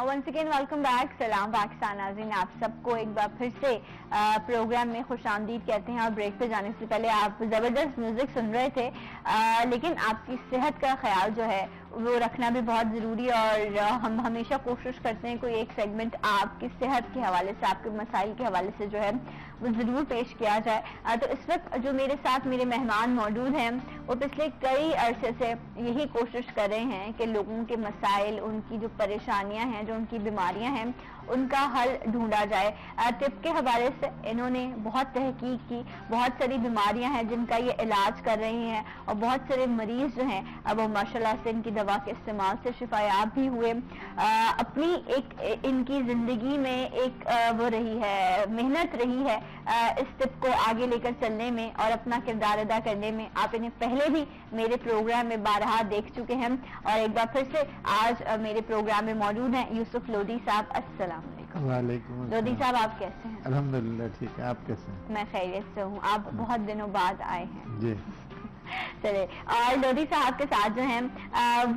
Once again welcome back. سلام پاکستان ناظرین, آپ سب کو ایک بار پھر سے پروگرام میں خوش آمدید کہتے ہیں. اور بریک پہ جانے سے پہلے آپ زبردست میوزک سن رہے تھے, لیکن آپ کی صحت کا خیال جو ہے وہ رکھنا بھی بہت ضروری ہے. اور ہم ہمیشہ کوشش کرتے ہیں کوئی ایک سیگمنٹ آپ کی صحت کے حوالے سے, آپ کے مسائل کے حوالے سے جو ہے وہ ضرور پیش کیا جائے. تو اس وقت جو میرے ساتھ میرے مہمان موجود ہیں وہ پچھلے کئی عرصے سے یہی کوشش کر رہے ہیں کہ لوگوں کے مسائل, ان کی جو پریشانیاں ہیں, جو ان کی بیماریاں ہیں, ان کا حل ڈھونڈا جائے. طب کے حوالے سے انہوں نے بہت تحقیق کی, بہت ساری بیماریاں ہیں جن کا یہ علاج کر رہی ہیں, اور بہت سارے مریض جو ہیں وہ ماشاءاللہ سے ان کی دوا کے استعمال سے شفایاب بھی ہوئے. اپنی ایک ان کی زندگی میں ایک وہ رہی ہے, محنت رہی ہے اس طب کو آگے لے کر چلنے میں اور اپنا کردار ادا کرنے میں. آپ انہیں پہلے بھی میرے پروگرام میں بارہا دیکھ چکے ہیں, اور ایک بار پھر سے آج میرے پروگرام میں موجود ہیں یوسف لودھی صاحب. السلام علیکم. وعلیکم السلام. لودھی صاحب آپ کیسے ہیں؟ الحمدللہ ٹھیک ہے, آپ کیسے ہیں؟ میں خیریت سے ہوں. آپ بہت دنوں بعد آئے ہیں. جی چلے. اور لودھی صاحب کے ساتھ جو ہیں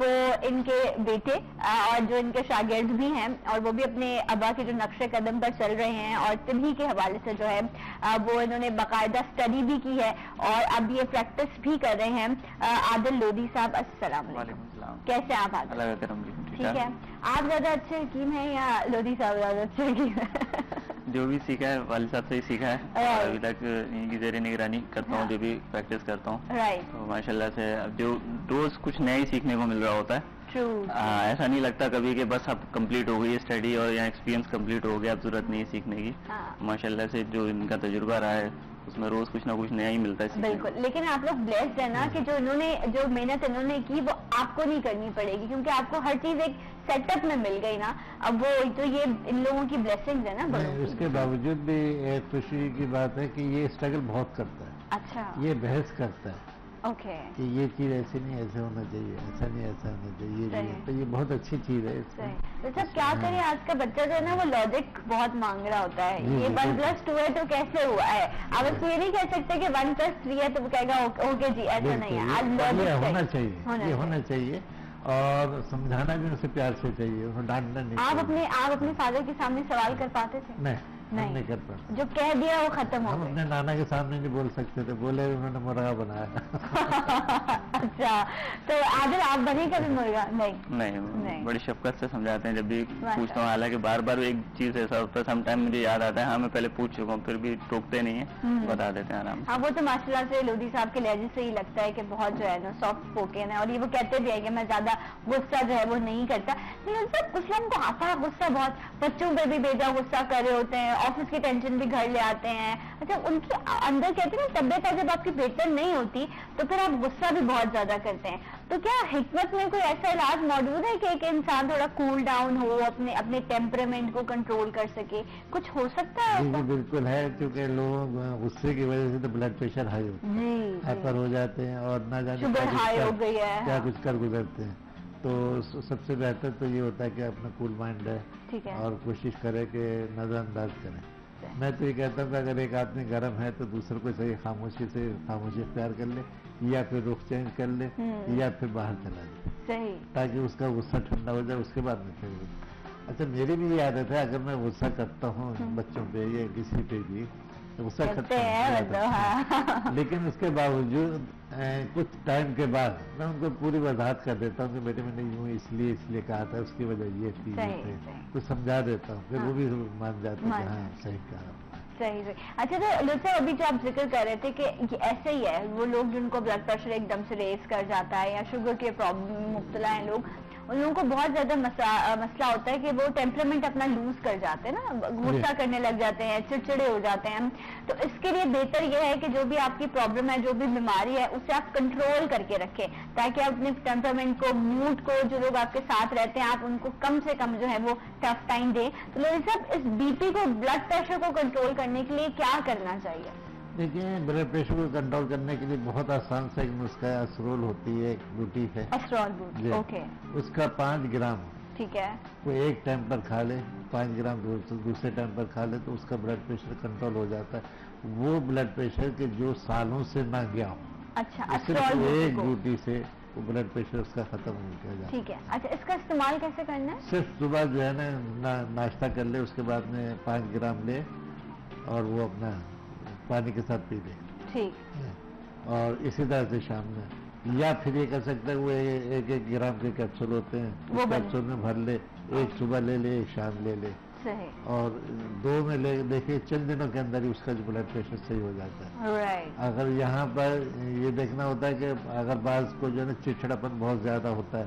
وہ ان کے بیٹے اور جو ان کے شاگرد بھی ہیں, اور وہ بھی اپنے ابا کے جو نقش قدم پر چل رہے ہیں, اور طبی کے حوالے سے جو ہے وہ انہوں نے باقاعدہ اسٹڈی بھی کی ہے اور اب یہ پریکٹس بھی کر رہے ہیں. عادل لودھی صاحب السلام علیکم. کیسے آپ عادل؟ ٹھیک ہے. آپ زیادہ اچھے حکیم ہیں یا لودھی صاحب زیادہ اچھے حکیم ہیں؟ جو بھی سیکھا ہے والد صاحب سے ہی سیکھا ہے, اور ابھی تک ان کی زیر نگرانی کرتا ہوں, جو بھی پریکٹس کرتا ہوں. تو ماشاء اللہ سے جو روز کچھ نیا ہی سیکھنے کو مل رہا ہوتا ہے. ایسا نہیں لگتا کبھی کہ بس اب کمپلیٹ ہو گئی اسٹڈی اور یا ایکسپیرینس کمپلیٹ ہو گیا, اب ضرورت نہیں ہے سیکھنے کی. ماشاء اللہ سے جو ان کا تجربہ رہا ہے اس میں روز کچھ نہ کچھ نیا ہی ملتا ہے. بالکل. لیکن آپ لوگ بلیسڈ ہیں نا کہ جو انہوں نے جو محنت انہوں نے کی وہ آپ کو نہیں کرنی پڑے گی, کیونکہ آپ کو ہر چیز ایک سیٹ اپ میں مل گئی نا. اب وہ تو یہ ان لوگوں کی بلیسنگز ہے نا. اس کے باوجود بھی ایک خوشی کی بات ہے کہ یہ اسٹرگل بہت کرتا ہے. اچھا. یہ بحث کرتا ہے کہ یہ چیز ایسے نہیں, ایسے ہونا چاہیے, ایسا نہیں ایسا ہونا چاہیے. تو یہ بہت اچھی چیز ہے. تو سب کیا کریں, آج کا بچہ جو ہے نا وہ لاجک بہت مانگ رہا ہوتا ہے. یہ 1+2 ہے تو کیسے ہوا ہے؟ آپ اس کو یہ نہیں کہہ سکتے کہ 1+3 ہے تو وہ کہے گا اوکے جی, ایسا نہیں ہے. آج لاجک ہونا چاہیے, یہ ہونا چاہیے, اور سمجھانا بھی اسے پیار سے چاہیے, انہیں ڈانٹنا نہیں. آپ اپنے فادر کے سامنے سوال کر پاتے تھے؟ نہیں کر پاتا. جو کہہ دیا وہ ختم ہو ہم گیا. اپنے نانا کے سامنے نہیں بول سکتے تھے, بولے انہوں نے مرغا بنایا. اچھا, تو عادل آپ بنے کبھی مرغا؟ نہیں, بڑی شفقت سے سمجھاتے ہیں جب بھی پوچھتا ہوں. حالانکہ بار بار ایک چیز ایسا ہوتا ہے, سم ٹائم مجھے یاد آتا ہے, ہاں میں پہلے پوچھ چکا ہوں, پھر بھی ٹوکتے نہیں ہیں, بتا دیتے ہیں آرام سے. ہاں وہ تو ماشاء اللہ سے لودھی صاحب کے لہجے سے ہی لگتا ہے کہ بہت جو ہے نا سافٹ اسپوکن ہے, اور یہ وہ کہتے بھی ہے کہ میں زیادہ غصہ جو ہے وہ نہیں کرتا. لیکن سر کچھ لوگوں کو آتا ہے غصہ بہت, بچوں پہ بھی بیٹا غصہ کر رہے ہوتے ہیں, آفس کی ٹینشن بھی گھر لے آتے ہیں. اچھا, ان کی اندر کہتے ہیں نا طبیعت جب آپ کی بہتر نہیں ہوتی تو پھر آپ غصہ بھی بہت زیادہ کرتے ہیں. تو کیا حکمت میں کوئی ایسا علاج موجود ہے کہ ایک انسان تھوڑا کول ڈاؤن ہو, اپنے ٹیمپرامنٹ کو کنٹرول کر سکے؟ کچھ ہو سکتا ہے ایسا؟ بالکل ہے, کیونکہ لوگ غصے کی وجہ سے تو بلڈ پریشر ہائی ہوتا ہے, ہائپر ہو جاتے ہیں, اور نہ جانے شوگر ہائی ہو گئی ہے, کیا کچھ کر گزرتے ہیں. تو سب سے بہتر تو یہ ہوتا ہے کہ اپنا کول مائنڈ ہے اور کوشش کرے کہ نظر انداز کریں. میں تو یہ کہتا ہوں کہ اگر ایک آدمی گرم ہے تو دوسرے کو صحیح خاموشی اختیار کر لے, یا پھر رخ چینج کر لے, یا پھر باہر چلا جائے, تاکہ اس کا غصہ ٹھنڈا ہو جائے, اس کے بعد میں پھر. اچھا, میری بھی یہ عادت ہے, اگر میں غصہ کرتا ہوں بچوں پہ یا کسی پہ بھی غصہ کرتا ہوں, لیکن اس کے باوجود کچھ ٹائم کے بعد میں ان کو پوری وضاحت کر دیتا ہوں کہ بیٹے میں نے یوں اس لیے کہا تھا, اس کی وجہ یہ تھی, کچھ سمجھا دیتا ہوں, پھر وہ بھی مان جاتے ہیں کہ ہاں صحیح کہا. صحیح. اچھا, تو لطفا ابھی جو آپ ذکر کر رہے تھے کہ ایسے ہی ہے وہ لوگ جن کو بلڈ پریشر ایک دم سے ریز کر جاتا ہے, یا شوگر کے پرابلم میں مبتلا ہیں لوگ, ان لوگوں کو بہت زیادہ مسئلہ ہوتا ہے کہ وہ ٹیمپرامنٹ اپنا لوز کر جاتے ہیں نا, غصہ کرنے لگ جاتے ہیں, چڑچڑے ہو جاتے ہیں. تو اس کے لیے بہتر یہ ہے کہ جو بھی آپ کی پرابلم ہے, جو بھی بیماری ہے, اسے آپ کنٹرول کر کے رکھیں, تاکہ آپ اپنے ٹیمپرامنٹ کو, موڈ کو, جو لوگ آپ کے ساتھ رہتے ہیں آپ ان کو کم سے کم جو ہے وہ ٹف ٹائم دیں. تو لوگ سب اس بی پی کو, بلڈ پریشر کو کنٹرول کرنے کے لیے کیا کرنا چاہیے؟ دیکھیے, بلڈ پریشر کو کنٹرول کرنے کے لیے بہت آسان سے ایک نسخہ ہے, اسرول ہوتی ہے, ایک بوٹی ہے, اوکے, اس کا 5 گرام ٹھیک ہے, وہ ایک ٹائم پر کھا لے, 5 گرام دوسرے ٹائم پر کھا لے, تو اس کا بلڈ پریشر کنٹرول ہو جاتا ہے. وہ بلڈ پریشر کے جو سالوں سے نہ گیا ہو, اچھا, صرف ایک بوٹی سے وہ بلڈ پریشر اس کا ختم ہو جائے. ٹھیک ہے. اچھا اس کا استعمال کیسے کرنا ہے؟ صرف صبح جو ہے نا ناشتہ کر لے, اس کے بعد میں 5 گرام لے اور وہ اپنا پانی کے ساتھ پی لے. ٹھیک. اور اسی طرح سے شام میں, یا پھر یہ کر سکتا ہے وہ 1 گرام کے کیپسول ہوتے ہیں, وہ کیپسول میں بھر لے, ایک صبح لے لے, ایک شام لے لے. صحیح. اور 2 میں لے دیکھیے چند دنوں کے اندر ہی اس کا جو بلڈ پریشر صحیح ہو جاتا ہے. اگر یہاں پر یہ دیکھنا ہوتا ہے کہ اگر بعض کو جو ہے نا چڑچڑاپن بہت زیادہ ہوتا ہے,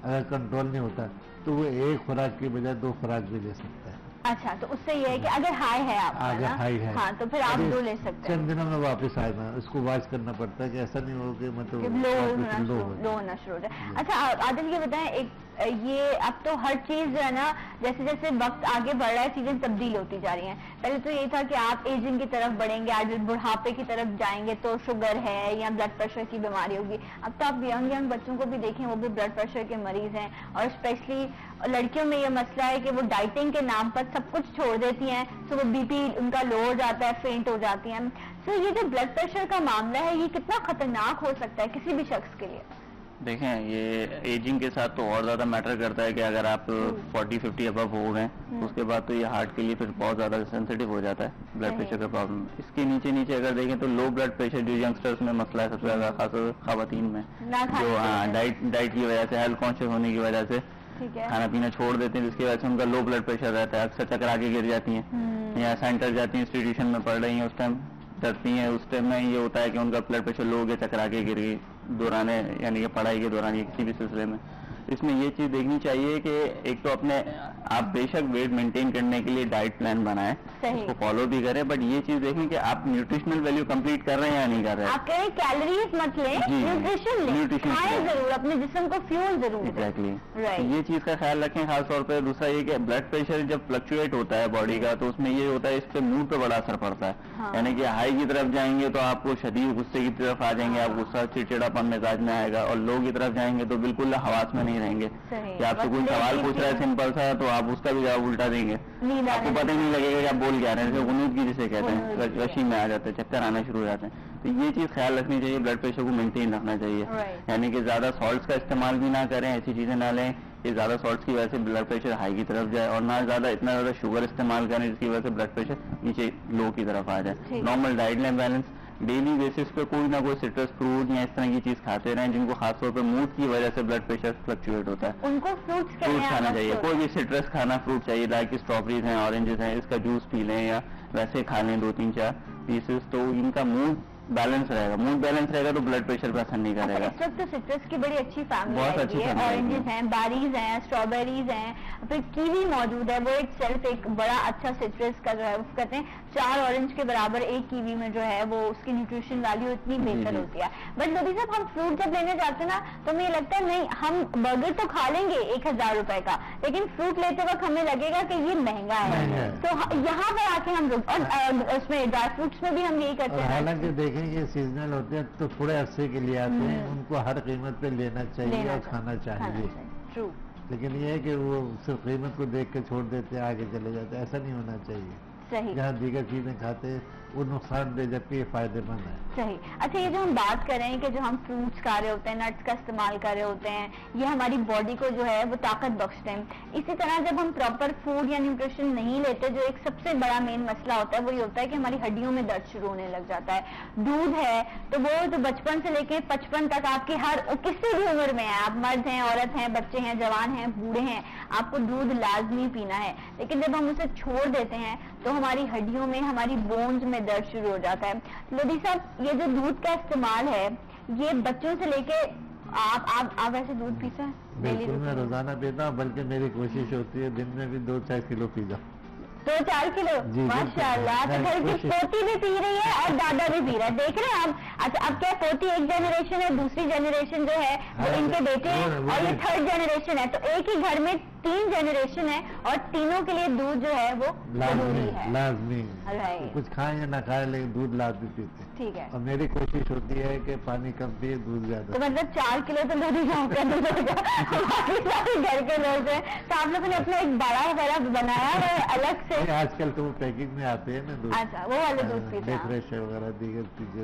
اگر کنٹرول نہیں ہوتا تو وہ 1 خوراک کی بجائے 2 خوراک بھی لے سکتا ہے. اچھا, تو اس سے یہ ہے کہ اگر ہائی ہے آپ کا, اگر ہائی ہے ہاں تو پھر آپ 2 لے سکتے ہیں. چند دنوں میں واپس آئے نا, اس کو واچ کرنا پڑتا ہے کہ ایسا نہیں ہو کہ مطلب لو ہونا شروع ہو جائے. اچھا عادل یہ بتائیں, یہ اب تو ہر چیز جو ہے نا جیسے جیسے وقت آگے بڑھ رہا ہے چیزیں تبدیل ہوتی جا رہی ہیں. پہلے تو یہ تھا کہ آپ ایجنگ کی طرف بڑھیں گے, آج بڑھاپے کی طرف جائیں گے تو شوگر ہے یا بلڈ پریشر کی بیماری ہوگی. اب تو آپ ینگ بچوں کو بھی دیکھیں, وہ بھی بلڈ پریشر کے مریض ہیں. اور اسپیشلی لڑکیوں میں یہ مسئلہ ہے کہ وہ ڈائٹنگ کے نام پر سب کچھ چھوڑ دیتی ہیں, تو وہ بی پی ان کا لو ہو جاتا ہے, فینٹ ہو جاتی ہیں. تو یہ جو بلڈ پریشر کا معاملہ ہے یہ کتنا خطرناک ہو سکتا ہے کسی بھی شخص کے لیے؟ دیکھیں یہ ایجنگ کے ساتھ تو اور زیادہ میٹر کرتا ہے کہ اگر آپ 40-50 ابو ہو گئے اس کے بعد تو یہ ہارٹ کے لیے پھر بہت زیادہ سینسیٹیو ہو جاتا ہے بلڈ پریشر کا پرابلم. اس کے نیچے اگر دیکھیں تو لو بلڈ پریشر جو ینگسٹرز میں مسئلہ ہے سب سے زیادہ, خاص طور خواتین میں, جو ڈائٹ کی وجہ سے, ہیلتھ کانشیس ہونے کی وجہ سے کھانا پینا چھوڑ دیتے ہیں, جس کی وجہ سے ان کا لو بلڈ پریشر رہتا ہے. اکثر چکرا کے گر جاتی ہیں یا سینٹر جاتی ہیں, انسٹیٹیوشن میں پڑھ رہی ہیں, اس ٹائم ڈرتی ہیں. اس ٹائم میں یہ ہوتا ہے کہ ان کا بلڈ پریشر لو ہو گیا, چکرا کے گر گئی دورانے, یعنی کہ پڑھائی کے دوران یا کسی بھی سلسلے میں. اس میں یہ چیز دیکھنی چاہیے کہ ایک تو اپنے آپ بے شک ویٹ مینٹین کرنے کے لیے ڈائٹ پلان بنائیں, اس کو فالو بھی کریں, بٹ یہ چیز دیکھیں کہ آپ نیوٹریشنل ویلیو کمپلیٹ کر رہے ہیں یا نہیں کر رہے. آپ کہیں کیلریز مت لیں, نیوٹریشن ضرور, اپنے جسم کو فیول ضرور. ایگزیکٹلی, یہ چیز کا خیال رکھیں خاص طور پہ. دوسرا یہ کہ بلڈ پریشر جب فلکچویٹ ہوتا ہے باڈی کا تو اس میں یہ ہوتا ہے اس پہ موڈ پہ بڑا اثر پڑتا ہے. یعنی کہ ہائی کی طرف جائیں گے تو آپ کو شدید غصے کی طرف آ جائیں گے, آپ غصہ چڑچڑاپن مزاج میں آئے گا, اور لو کی طرف جائیں گے تو بالکل حواس میں نہیں رہیں گے. کہ آپ سے کوئی سوال پوچھ رہا ہے سمپل سا تو آپ اس کا بھی جواب الٹا دیں گے, آپ کو پتہ ہی نہیں لگے گا کہ آپ بول کیا رہے ہیں. غنود کی جسے کہتے ہیں, وشی میں آ جاتے ہیں, چکر آنا شروع ہو جاتے ہیں. تو یہ چیز خیال رکھنی چاہیے, بلڈ پریشر کو مینٹین رکھنا چاہیے. یعنی کہ زیادہ سالٹس کا استعمال بھی نہ کریں, ایسی چیزیں نہ لیں کہ زیادہ سالٹس کی وجہ سے بلڈ پریشر ہائی کی طرف جائے, اور نہ اتنا زیادہ شوگر استعمال کریں جس کی وجہ سے بلڈ پریشر نیچے لو کی طرف آ جائے. نارمل ڈائٹ لیں بیلنس, ڈیلی بیسس پہ کوئی نہ کوئی سٹرس فروٹ یا اس طرح کی چیز کھاتے رہیں, جن کو خاص طور پہ موڈ کی وجہ سے بلڈ پریشر فلکچویٹ ہوتا ہے. ان کو فروٹس کھانا چاہیے, کوئی بھی سٹرس کھانا فروٹ چاہیے, لائک اسٹرابریز ہیں, اورنجز ہیں, اس کا جوس پی لیں یا ویسے کھا لیں 2-3-4 پیسز, تو ان کا موڈ بیلنس رہے گا. موڈ بیلنس رہے گا تو بلڈ پریشر پہ اثر نہیں کرے گا. اس وقت تو سٹرس کی بڑی اچھی فیملی ہے, اورنجز ہیں, بیریز ہیں, اسٹرابیریز ہیں, پھر کیوی موجود ہے, وہ ایک سیلف ایک بڑا اچھا سٹرس کا جو ہے کہتے ہیں 4 اورنج کے برابر ایک کیوی میں جو ہے وہ اس کی نیوٹریشن ویلیو اتنی بہتر ہوتی ہے. بٹ نبی صاحب ہم فروٹ جب لینے جاتے ہیں نا تو ہمیں یہ لگتا ہے نہیں, ہم برگر تو کھا لیں گے 1000 روپے کا, لیکن فروٹ لیتے وقت ہمیں لگے گا کہ یہ مہنگا ہے. تو یہاں پہ آ کے ہم اور اس میں ڈرائی فروٹس میں بھی ہم یہی کرتے ہیں. حالانکہ دیکھیں یہ سیزنل ہوتے ہیں تو تھوڑے عرصے کے لیے آتے ہیں, ان کو ہر قیمت پہ لینا چاہیے اور کھانا چاہیے. لیکن یہ ہے کہ وہ صرف قیمت کو دیکھ کے چھوڑ دیتے ہیں, آگے چلے جاتے ہیں. ایسا نہیں ہونا چاہیے. جہاں دیگر چیزیں کھاتے وہ نقصان دہ, جبکہ یہ فائدے مند ہے. صحیح. اچھا یہ جو ہم بات کر رہے ہیں کہ جو ہم فروٹس کھا رہے ہوتے ہیں, نٹس کا استعمال کر رہے ہوتے ہیں, یہ ہماری باڈی کو جو ہے وہ طاقت بخشتے ہیں. اسی طرح جب ہم پراپر فوڈ یا نیوٹریشن نہیں لیتے, جو ایک سب سے بڑا مین مسئلہ ہوتا ہے وہ یہ ہوتا ہے کہ ہماری ہڈیوں میں درد شروع ہونے لگ جاتا ہے. دودھ ہے تو وہ تو بچپن سے لے کے 55 تک آپ کی ہر کسی بھی عمر میں ہے, آپ مرد ہیں, عورت ہیں, بچے ہیں, جوان ہیں, بوڑھے ہیں, آپ کو دودھ لازمی پینا ہے. لیکن جب ہم اسے چھوڑ دیتے ہیں تو ہماری ہڈیوں میں, ہماری بونز میں درد شروع ہو جاتا ہے. لودھی صاحب یہ جو دودھ کا استعمال ہے یہ بچوں سے لے کے آپ ایسے دودھ پیتے ہیں؟ بالکل میں روزانہ پیتا ہوں, بلکہ میری کوشش ہوتی ہے دن میں بھی 2-4 کلو پی جاؤں. 2-4 کلو؟ ماشاء اللہ. تو گھر کی پوتی بھی پی رہی ہے اور دادا بھی پی رہا ہے, دیکھ رہے ہیں آپ. اچھا اب کیا پوتی ایک جنریشن ہے, دوسری جنریشن جو ہے وہ ان کے بیٹے ہیں, اور یہ 3rd جنریشن ہے, تو ایک ہی گھر میں 3 جنریشن ہے, اور تینوں کے لیے دودھ جو ہے وہ ضروری ہے. لازمی کچھ کھائیں یا نہ کھائیں لیکن دودھ لازمی پیتے ہیں. ٹھیک ہے. اور میری کوشش ہوتی ہے کہ پانی کم پیے, دودھ زیادہ. تو مطلب 4 کلو تو لودھی صاحب کا دودھ ہوگا, باقی گھر کے لوگ ہیں. تو آپ لوگوں نے اپنا ایک بڑا وغیرہ بنایا ہے الگ سے؟ آج کل تو وہ پیکنگ میں آتے ہیں نا دودھ. اچھا وہ والے دودھ پیتے ہیں, فریش وغیرہ دیگر چیزیں.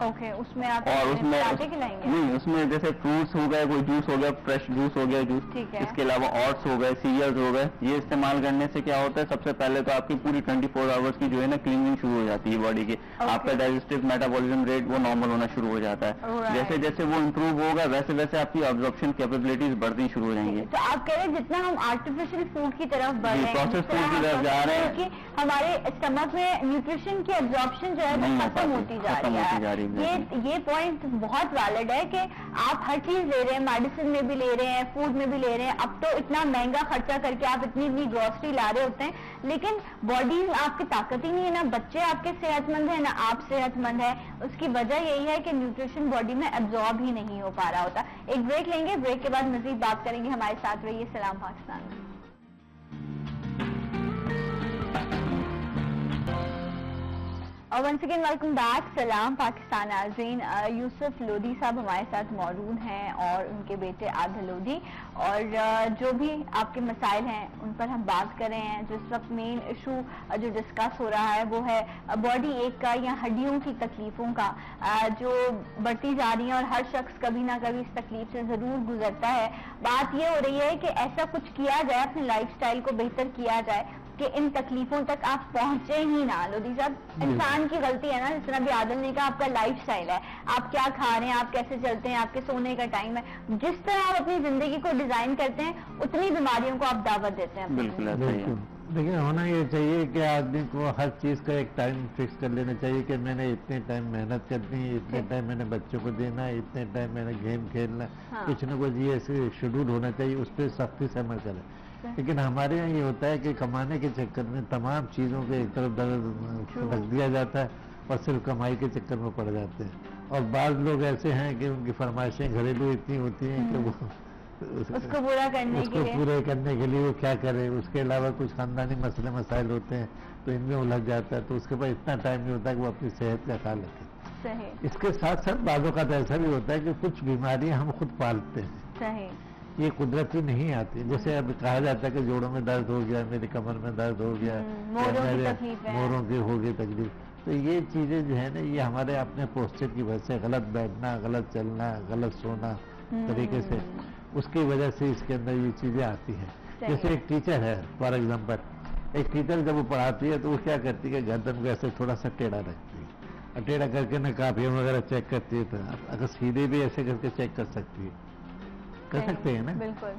اوکے اس میں آپ اور اس میں کھلائیں گے؟ نہیں، اس میں جیسے فروٹس ہو گئے، کوئی جوس ہو گیا، فریش جوس ہو گیا جوس، اس کے علاوہ اوٹس ہو گئے، سیریلز ہو گئے. یہ استعمال کرنے سے کیا ہوتا ہے، سب سے پہلے تو آپ کی پوری 24 آورس کی جو ہے نا کلیننگ شروع ہو جاتی ہے باڈی کی. آپ کا ڈائجسٹو میٹابولزم ریٹ وہ نارمل ہونا شروع ہو جاتا ہے. جیسے جیسے وہ امپروو ہوگا ویسے ویسے آپ کی ابزارپشن کیپیبلٹیز بڑھنی شروع ہو جائیں گی. تو آپ کہہ رہے ہیں جتنا ہم آرٹیفیشیل فوڈ کی طرف بڑھ رہے ہیں، پروسیس فوڈ کی طرف جا رہے ہیں، ہمارے اسٹمک میں نیوٹریشن کی ابزارپشن جو ہے وہ ختم ہوتی جا رہی ہے. یہ پوائنٹ بہت ویلڈ ہے کہ آپ ہر چیز لے رہے ہیں، میڈیسن میں بھی لے رہے ہیں، فوڈ میں بھی لے رہے ہیں. اب تو اتنا مہنگا خرچہ کر کے آپ اتنی گروسری لا رہے ہوتے ہیں، لیکن باڈی آپ کی طاقت ہی نہیں ہے. نہ بچے آپ کے صحت مند ہیں، نہ آپ صحت مند ہے. اس کی وجہ یہی ہے کہ نیوٹریشن باڈی میں ایبزارب ہی نہیں ہو پا رہا ہوتا. ایک بریک لیں گے، بریک کے بعد مزید بات کریں گے. ہمارے ساتھ رہیے سلام پاکستان میں. اور ونس اگین ویلکم بیک. سلام پاکستان ناظرین. یوسف لودھی صاحب ہمارے ساتھ موجود ہیں اور ان کے بیٹے عادل لودھی، اور جو بھی آپ کے مسائل ہیں ان پر ہم بات کر رہے ہیں. جس وقت مین ایشو جو ڈسکس ہو رہا ہے وہ ہے باڈی ایک کا یا ہڈیوں کی تکلیفوں کا جو بڑھتی جا رہی ہیں، اور ہر شخص کبھی نہ کبھی اس تکلیف سے ضرور گزرتا ہے. بات یہ ہو رہی ہے کہ ایسا کچھ کیا جائے، اپنے لائف سٹائل کو بہتر کیا جائے کہ ان تکلیفوں تک آپ پہنچے ہی نہ. لودھی صاحب، انسان کی غلطی ہے نا، جس طرح بھی عادل نے کہا، آپ کا لائف سٹائل ہے، آپ کیا کھا رہے ہیں، آپ کیسے چلتے ہیں، آپ کے سونے کا ٹائم ہے. جس طرح آپ اپنی زندگی کو ڈیزائن کرتے ہیں اتنی بیماریوں کو آپ دعوت دیتے ہیں. بالکل. دیکھیں، ہونا یہ چاہیے کہ آدمی کو ہر چیز کا ایک ٹائم فکس کر لینا چاہیے کہ میں نے اتنے ٹائم محنت کرنی ہے، اتنے ٹائم میں نے بچوں کو دینا ہے، اتنے ٹائم میں نے گیم کھیلنا ہے. کچھ نہ کچھ یہ ایسے شیڈول ہونا چاہیے، اس پہ سختی سے عمل کریں. لیکن ہمارے یہاں یہ ہوتا ہے کہ کمانے کے چکر میں تمام چیزوں کے ایک طرف رکھ دیا جاتا ہے اور صرف کمائی کے چکر میں پڑ جاتے ہیں. اور بعض لوگ ایسے ہیں کہ ان کی فرمائشیں گھریلو اتنی ہوتی ہیں کہ وہ اس کو پورا کرنے کے لیے وہ کیا کرے. اس کے علاوہ کچھ خاندانی مسئلے مسائل ہوتے ہیں تو ان میں الجھ جاتا ہے، تو اس کے پاس اتنا ٹائم نہیں ہوتا کہ وہ اپنی صحت کا خیال رکھے. اس کے ساتھ ساتھ بعضوں کا تو ایسا بھی ہوتا ہے کہ کچھ بیماریاں ہم خود پالتے ہیں، یہ قدرتی نہیں آتی. جیسے اب کہا جاتا ہے کہ جوڑوں میں درد ہو گیا، میری کمر میں درد ہو گیا، موروں کی ہو گئی تکلیف. تو یہ چیزیں جو ہے نا، یہ ہمارے اپنے پوسچر کی وجہ سے، غلط بیٹھنا، غلط چلنا، غلط سونا طریقے سے، اس کی وجہ سے اس کے اندر یہ چیزیں آتی ہیں. جیسے ایک ٹیچر ہے، فار ایگزامپل، ایک ٹیچر جب وہ پڑھاتی ہے تو وہ کیا کرتی ہے، گردن کو ایسے تھوڑا سا ٹیڑھا رکھتی ہے، ٹیڑھا کر کے کاپیاں وغیرہ چیک کرتی ہے. تو اگر سیدھے بھی ایسے کر کے چیک کر سکتی ہے، کر سکتے ہیں نا،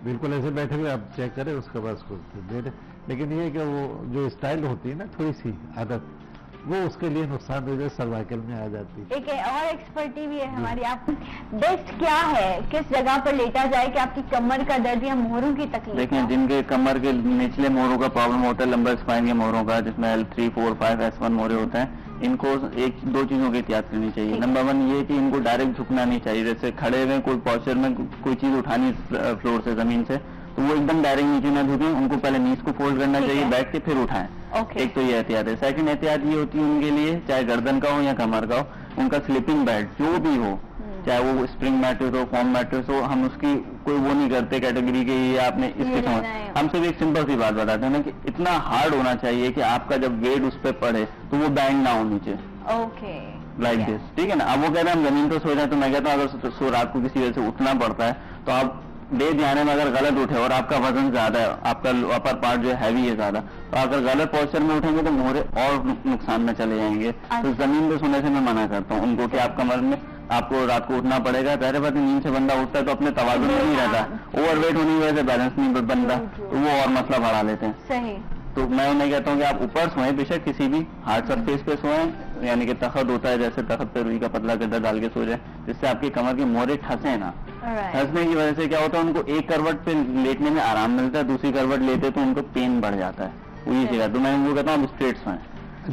بالکل ایسے بیٹھے ہوئے آپ چیک کریں، اس کے بعد دے دیں. لیکن یہ کہ وہ جو اسٹائل ہوتی ہے نا، تھوڑی سی عادت، وہ اس کے لیے نقصان دہ سروائکل میں آ جاتی ہے. ایک اور ایکسپرٹی بھی ہے ہماری. آپ بیسٹ کیا ہے، کس جگہ پر لیٹا جائے کہ آپ کی کمر کا درد یا مہروں کی تکلیف؟ دیکھیں، جن کے کمر کے نچلے مہروں کا پرابلم ہوتا ہے، لمبر اسپائن کے مہروں کا، جس میں L3, 4, 5, S1 مہرے ہوتے ہیں، ان کو ایک دو چیزوں کی احتیاط کرنی چاہیے. نمبر 1 یہ کہ ان کو ڈائریکٹ جھکنا نہیں چاہیے. جیسے کھڑے ہوئے کوئی پوسچر میں کوئی چیز اٹھانی فلور سے، زمین سے، تو وہ ایک دم ڈائریکٹ نیچے نہ جھکیں. ان کو پہلے نیز کو فولڈ کرنا چاہیے، بیٹھ کے پھر اٹھائیں. ایک تو یہ احتیاط ہے. سیکنڈ احتیاط یہ ہوتی ہے ان کے لیے، چاہے گردن کا ہو یا کمر کا ہو، ان کا سلیپنگ بیڈ جو بھی ہو، چاہے وہ اسپرنگ میٹرس ہو، فارم میٹرس ہو، ہم اس کی کوئی وہ نہیں کرتے کیٹیگری کے یہ آپ نے اس کے سمجھ. ہم صرف ایک سمپل سی بات بتاتے ہیں نا کہ اتنا ہارڈ ہونا چاہیے کہ آپ کا جب ویٹ اس پہ پڑے تو وہ بینڈ نہ ہو نیچے، لائک دس. ٹھیک ہے نا. اب وہ کہتے ہیں ہم زمین پہ سو جائیں، تو میں کہتا ہوں اگر رات کو کسی وجہ سے اٹھنا پڑتا ہے تو آپ بے دھیانے میں اگر غلط اٹھے اور آپ کا وزن زیادہ ہے، آپ کا اپر پارٹ جو ہے ہیوی ہے زیادہ، تو اگر غلط پوسچر میں اٹھیں گے تو مہرے اور نقصان میں چلے جائیں گے. تو زمین پہ سونے سے میں منع کرتا ہوں ان کو کہ آپ کمر میں آپ کو رات کو اٹھنا پڑے گا. پہلے بات نیند سے بندہ اٹھتا ہے تو اپنے توازن میں نہیں رہتا، اوور ویٹ ہونے کی وجہ سے بیلنس نہیں بنتا، تو وہ اور مسئلہ بڑھا لیتے ہیں. تو میں انہیں کہتا ہوں کہ آپ اوپر سوئیں، بے شک کسی بھی ہارڈ سرفیس پہ سوئیں، یعنی کہ تخت ہوتا ہے، جیسے تخت پہ روئی کا پتلا گدا ڈال کے سو جائیں، جس سے آپ کی کمر کے مہرے ٹھسیں نا. ٹھسنے کی وجہ سے کیا ہوتا ہے، ان کو ایک کروٹ پہ لیٹنے میں آرام ملتا ہے، دوسری کروٹ لیتے تو ان کو پین بڑھ جاتا ہے. وہی چیز. تو میں ان کو کہتا ہوں اسٹریٹ سوئیں،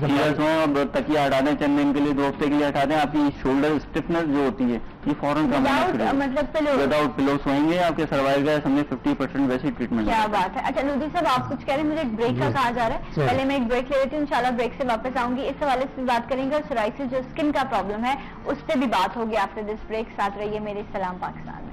سیریل سوئیں، اور تکیا ہٹا دیں چند دن کے لیے، 2 ہفتے کے لیے ہٹا دیں. آپ کی شولڈر اسٹفنس جو ہوتی ہے یہ فوراً کم ہونا شروع ہوگی. وداؤٹ پلو سوئیں گے آپ کے سروائیو کا سمجھے 50% ویسی ٹریٹمنٹ. کیا بات ہے. اچھا لودھی صاحب، آپ کچھ کہہ رہے ہیں، مجھے ایک بریک کا کہا جا رہا ہے، پہلے میں ایک بریک لے لیتی ہوں، انشاءاللہ بریک سے واپس آؤں گی. اس حوالے سے بات کریں گے، اور سورائسس جو اسکن کا پرابلم ہے اس پہ بھی بات ہوگی آفٹر دس بریک. ساتھ رہیے میرے سلام پاکستان میں.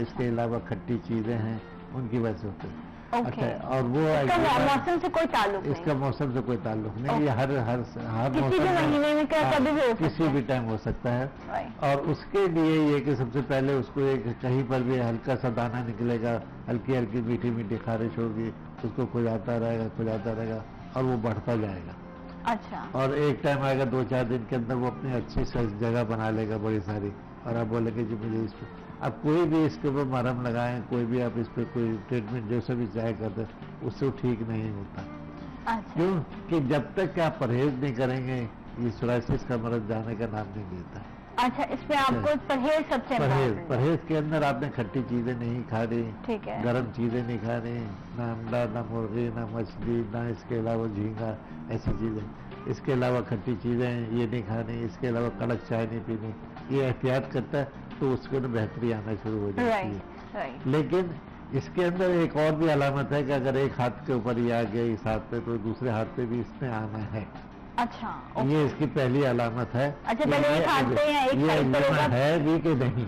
اس کے علاوہ کھٹی چیزیں ہیں ان کی وجہ سے ہوتے ہیں. اچھا, اور وہ موسم سے کوئی تعلق اس کا موسم سے کوئی تعلق نہیں, یہ ہر کسی بھی مہینے میں کبھی بھی کسی بھی ٹائم ہو سکتا ہے. اور اس کے لیے یہ کہ سب سے پہلے اس کو ایک کہیں پر بھی ہلکا سا دانہ نکلے گا, ہلکی ہلکی میٹھی میٹھی خارش ہوگی, اس کو کھجاتا رہے گا اور وہ بڑھتا جائے گا. اچھا. اور ایک ٹائم آئے گا 2-4 دن کے اندر وہ اپنی اچھی جگہ بنا لے گا بڑی ساری, اور آپ بولے کہ جی مجھے اس پہ آپ کوئی بھی اس کے اوپر مرہم لگائیں, کوئی بھی آپ اس پہ کوئی ٹریٹمنٹ جیسے بھی چاہے کرتے اس سے ٹھیک نہیں ہوتا. کیوں کہ جب تک کہ آپ پرہیز نہیں کریں گے یہ سورائسس کا مرض جانے کا نام نہیں لیتا. اچھا, اس میں آپ کو پرہیز سب سے پرہیز کے اندر آپ نے کھٹی چیزیں نہیں کھا رہی, ٹھیک ہے, گرم چیزیں نہیں کھا رہی, نہ انڈا, نہ مرغی, نہ مچھلی, نہ اس کے علاوہ جھینگا, ایسی چیزیں. اس کے علاوہ کھٹی چیزیں یہ نہیں کھانی, اس کے علاوہ کڑک چائے نہیں پینی. یہ احتیاط کرتا ہے تو اس کے اندر بہتری آنا شروع ہو جاتی ہے. لیکن اس کے اندر ایک اور بھی علامت ہے کہ اگر ایک ہاتھ کے اوپر یہ آ گیا اس ہاتھ پہ تو دوسرے ہاتھ پہ بھی اس میں آنا ہے. اچھا, یہ اس کی پہلی علامت ہے. یہ ہے بھی کہ نہیں.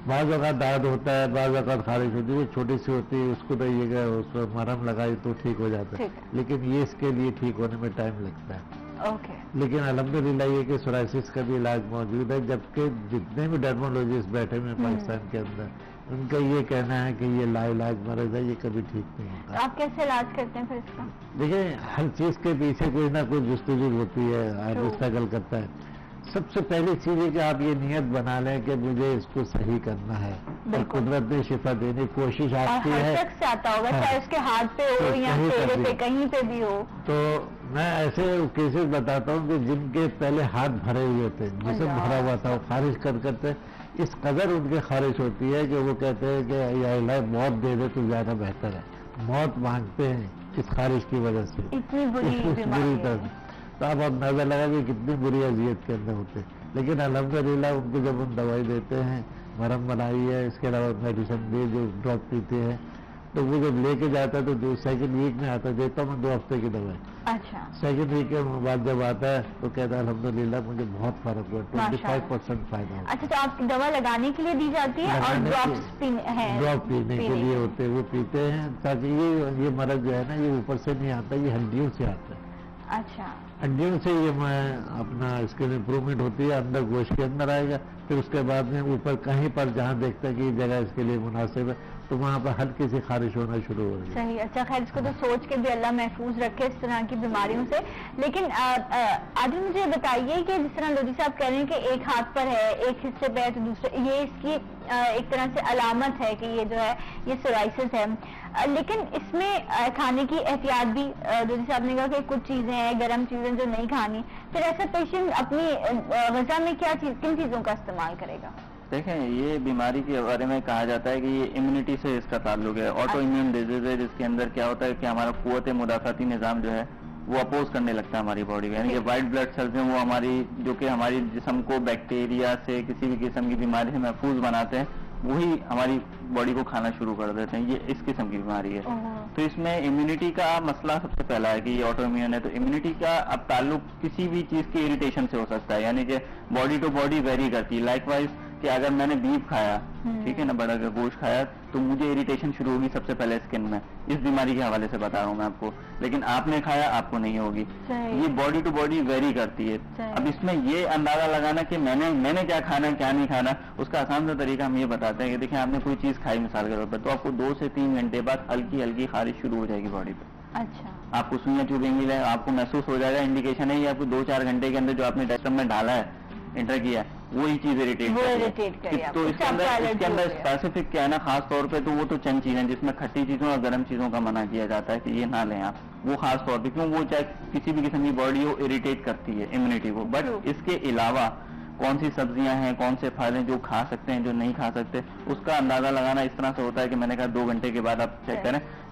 بعض اوقات درد ہوتا ہے, بعض اوقات خارش ہوتی ہے, وہ چھوٹی سی ہوتی ہے, اس کو تو یہ گیا اس پر مرہم لگائی تو ٹھیک ہو جاتا ہے. لیکن یہ اس کے لیے ٹھیک ہونے میں ٹائم لگتا ہے. لیکن الحمدللہ یہ کہ سورائسس کا بھی علاج موجود ہے, جبکہ جتنے بھی ڈرمولوجسٹ بیٹھے ہوئے پاکستان کے اندر ان کا یہ کہنا ہے کہ یہ لا علاج مرض ہے, یہ کبھی ٹھیک نہیں ہوتا. آپ کیسے علاج کرتے ہیں پھر اس کا؟ دیکھیں ہر چیز کے پیچھے کوئی نہ کوئی جستجو ہوتی ہے, آدمی اسٹرگل کرتا ہے. سب سے پہلی چیز ہے کہ آپ یہ نیت بنا لیں کہ مجھے اس کو صحیح کرنا ہے, اور قدرت نے شفا دینے کی کوشش آپ کی ہے. چاہے اس کے ہاتھ پہ ہو یا چہرے پہ کہیں پہ بھی ہو. تو میں ایسے کیسز بتاتا ہوں کہ جن کے پہلے ہاتھ بھرے ہوئے تھے, جسم بھرا ہوا تھا, وہ خارش کرتے اس قدر ان کی خارش ہوتی ہے کہ وہ کہتے ہیں کہ یا الہ موت دے دے تو زیادہ بہتر ہے. موت مانگتے ہیں اس خارش کی وجہ سے, اتنی بری طرح. تو آپ اندازہ لگا کہ کتنی بری اذیت کے اندر ہوتے. لیکن الحمدللہ ان کو جب ہم دوائی دیتے ہیں, مرہم بنائی ہے, اس کے علاوہ میڈیسن بھی جو ڈراپ پیتے ہیں, تو وہ جب لے کے جاتا ہے تو 2 ویک میں آتا ہے, دیتا ہوں میں 2 ہفتے کی دوائی. اچھا. 2 ویک کے بعد جب آتا ہے تو کہتا ہے الحمدللہ مجھے بہت فرق ہوا, 25% فائدہ ہوا. اچھا, تو آپ دوا لگانے کے لیے دی جاتی ہے اور ڈراپ پینے کے لیے ہوتے ہیں, وہ پیتے ہیں تاکہ یہ مرض جو ہے نا یہ اوپر سے نہیں آتا, یہ ہڈیوں سے آتا ہے. اچھا, ہڈیوں سے یہ اپنا اس کے لیے امپروومنٹ ہوتی ہے, اندر گوشت کے اندر آئے گا. پھر اس کے بعد میں اوپر کہیں پر جہاں دیکھتا ہے کہ یہ جگہ اس کے لیے مناسب ہے تو وہاں پر ہلکی سی خارش ہونا شروع ہو گئی. صحیح. اچھا, خیر اس کو تو سوچ کے بھی اللہ محفوظ رکھے اس طرح کی بیماریوں سے. لیکن عادل مجھے بتائیے کہ جس طرح لودھی صاحب کہہ رہے ہیں کہ ایک ہاتھ پر ہے, ایک حصے پہ ہے تو دوسرے, یہ اس کی ایک طرح سے علامت ہے کہ یہ جو ہے یہ سورائسس ہے. لیکن اس میں کھانے کی احتیاط بھی لودھی صاحب نے کہا کہ کچھ چیزیں ہیں گرم چیزیں جو نہیں کھانی. پھر ایسا پیشنٹ اپنی غذا میں کن چیزوں کا استعمال کرے گا؟ دیکھیں یہ بیماری کے بارے میں کہا جاتا ہے کہ یہ امیونٹی سے اس کا تعلق ہے. آٹو امیون ڈیزیز ہے جس کے اندر کیا ہوتا ہے کہ ہمارا قوت مدافعتی نظام جو ہے وہ اپوز کرنے لگتا ہے ہماری باڈی میں. یعنی کہ وائٹ بلڈ سیلز ہیں وہ ہماری جو کہ ہماری جسم کو بیکٹیریا سے کسی بھی قسم کی بیماری سے محفوظ بناتے ہیں, وہی ہماری باڈی کو کھانا شروع کر دیتے ہیں. یہ اس قسم کی بیماری ہے. تو اس میں امیونٹی کا مسئلہ سب سے پہلا ہے کہ یہ آٹو امیون ہے. تو امیونٹی کا اب تعلق کسی بھی چیز کی اریٹیشن سے ہو سکتا ہے, یعنی کہ باڈی ٹو باڈی ویری کرتی ہے. لائک وائز کہ اگر میں نے بیف کھایا, ٹھیک ہے نا, بڑا کا گوشت کھایا, تو مجھے اریٹیشن شروع ہوگی سب سے پہلے اسکن میں. اس بیماری کے حوالے سے بتا رہا ہوں میں آپ کو. لیکن آپ نے کھایا آپ کو نہیں ہوگی. یہ باڈی ٹو باڈی ویری کرتی ہے. اب اس میں یہ اندازہ لگانا کہ میں نے کیا کھانا کیا نہیں کھانا, اس کا آسان سا طریقہ ہم یہ بتاتے ہیں کہ دیکھیں آپ نے کوئی چیز کھائی مثال کے طور پر, تو آپ کو 2 سے 3 گھنٹے بعد ہلکی ہلکی خارش شروع ہو جائے گی باڈی پہ. اچھا, آپ کو سوئیاں چبھیں گی, آپ کو محسوس ہو جائے گا. انڈیکیشن ہے یہ آپ کو 2-4 گھنٹے کے اندر جو آپ نے ڈسٹم میں ڈالا ہے, انٹر کیا ہے, وہی چیز اریٹیٹ کرتی ہے. تو اس کے اندر اسپیسیفک کیا ہے نا, خاص طور پہ تو وہ تو چند چیزیں جس میں کھٹی چیزوں اور گرم چیزوں کا منع کیا جاتا ہے کہ یہ نہ لیں آپ. وہ خاص طور پہ کیوں, وہ چاہے کسی بھی قسم کی باڈی ہو اریٹیٹ کرتی ہے امیونٹی کو. بٹ اس کے علاوہ کون سی سبزیاں ہیں, کون سے پھل ہیں جو کھا سکتے ہیں, جو نہیں کھا سکتے, اس کا اندازہ لگانا اس طرح سے ہوتا ہے کہ میں نے کہا 2 گھنٹے کے بعد آپ چیک کریں.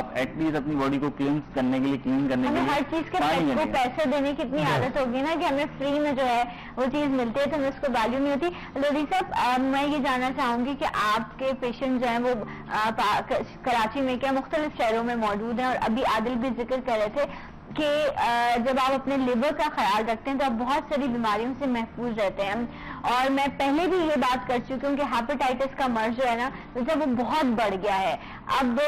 آپ ایٹ لیسٹ اپنی باڈی کو کلینز کرنے کے لیے ہر چیز کے پیسے دینے کی اتنی عادت ہوگی نا کہ ہمیں فری میں جو ہے وہ چیز ملتی ہے تو ہمیں اس کو ویلیو نہیں ہوتی. لودھی صاحب میں یہ جاننا چاہوں گی کہ آپ کے پیشنٹ جو ہیں وہ کراچی میں کیا مختلف شہروں میں موجود ہیں, اور ابھی عادل بھی ذکر کر رہے تھے کہ جب آپ اپنے لیور کا خیال رکھتے ہیں تو آپ بہت ساری بیماریوں سے محفوظ رہتے ہیں. اور میں پہلے بھی یہ بات کر چکی ہوں کہ ہیپاٹائٹس کا مرض جو ہے نا وہ بہت بڑھ گیا ہے. اب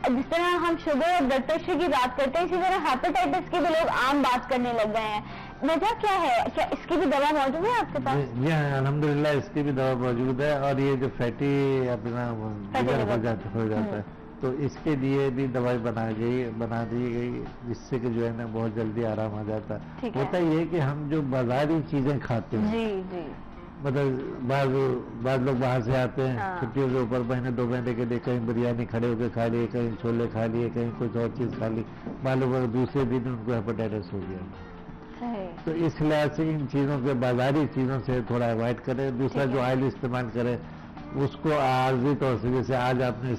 جس طرح ہم شوگر اور بلڈ پریشر کی بات کرتے ہیں اسی طرح ہیپاٹائٹس کی بھی لوگ عام بات کرنے لگ گئے ہیں. وجہ کیا ہے؟ کیا اس کی بھی دوا موجود ہے آپ کے پاس؟ جی ہاں الحمدللہ اس کی بھی دوا موجود ہے. اور یہ جو فیٹی اپنا ہو جاتا ہے تو اس کے لیے بھی دوائی بنا دی گئی جس سے کہ جو ہے نا بہت جلدی آرام آ جاتا ہے. ہوتا یہ ہے کہ ہم جو بازاری چیزیں کھاتے ہیں مطلب بعض لوگ باہر سے آتے ہیں چھٹیوں کے اوپر مہینے 2 مہینے کے لیے کہیں بریانی کھڑے ہو کے کھا لیے, کہیں چھولے کھا لیے, کہیں کچھ اور چیز کھا لی, معلوم دوسرے دن ان کو ہیپاٹائٹس ہو گیا. تو اس لحاظ سے ان چیزوں کے بازاری چیزوں سے تھوڑا اوائڈ کریں. دوسرا جو آئل استعمال کرے اس کو عارضی طور سے جیسے آج آپ نے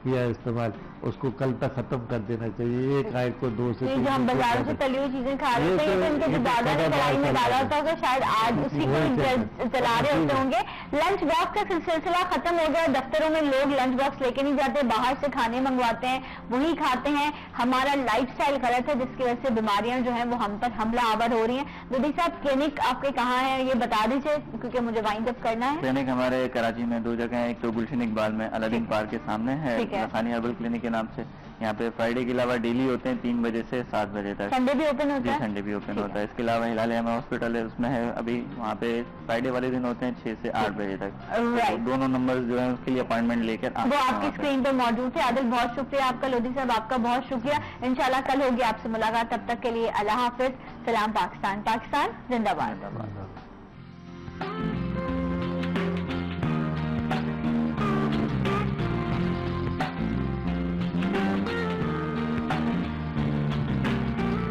کیا استعمال اس کو کل تک ختم کر دینا چاہیے. ایک آئل کو 2 سے 3 ہم بازار سے تلی ہوئی چیزیں کھا رہے ہیں ان کے زیادہ کڑائی میں ڈالا ہوتا ہوگا, شاید آج اسی کو چلا رہے ہوتے ہوں گے. لنچ باکس کا سلسلہ ختم ہو گیا. دفتروں میں لوگ لنچ باکس لے کے نہیں جاتے, باہر سے کھانے منگواتے ہیں, وہی کھاتے ہیں. ہمارا لائف اسٹائل غلط ہے جس کی وجہ سے بیماریاں جو ہیں وہ ہم پر حملہ آور ہو رہی ہیں. لودھی صاحب کلینک آپ کے کہاں ہے یہ بتا دیجیے کیونکہ مجھے وائنڈ اپ کرنا ہے. کلینک ہمارے کراچی میں 2 جگہ ہیں. ایک تو گلشن اقبال میں الادین پارک کے سامنے ہے لکھانی ہربل کلینک کے نام سے. یہاں پہ فرائیڈے کے علاوہ ڈیلی ہوتے ہیں 3 بجے سے 7 بجے تک. سنڈے بھی اوپن ہوتا ہے؟ سنڈے بھی اوپن ہوتا ہے. اس کے علاوہ ہلال احمد ہاسپٹل ہے اس میں ہے ابھی وہاں پہ فرائیڈے والے دن ہوتے ہیں 6 سے 8 بجے تک. دونوں نمبر جو ہیں اس کے لیے اپائنٹمنٹ لے کر وہ آپ کی اسکرین پہ موجود تھے. عادل بہت شکریہ آپ کا. لودھی صاحب آپ کا بہت شکریہ. انشاءاللہ کل ہوگی آپ سے ملاقات. تب تک کے لیے اللہ حافظ. سلام پاکستان. پاکستان زندہ باد.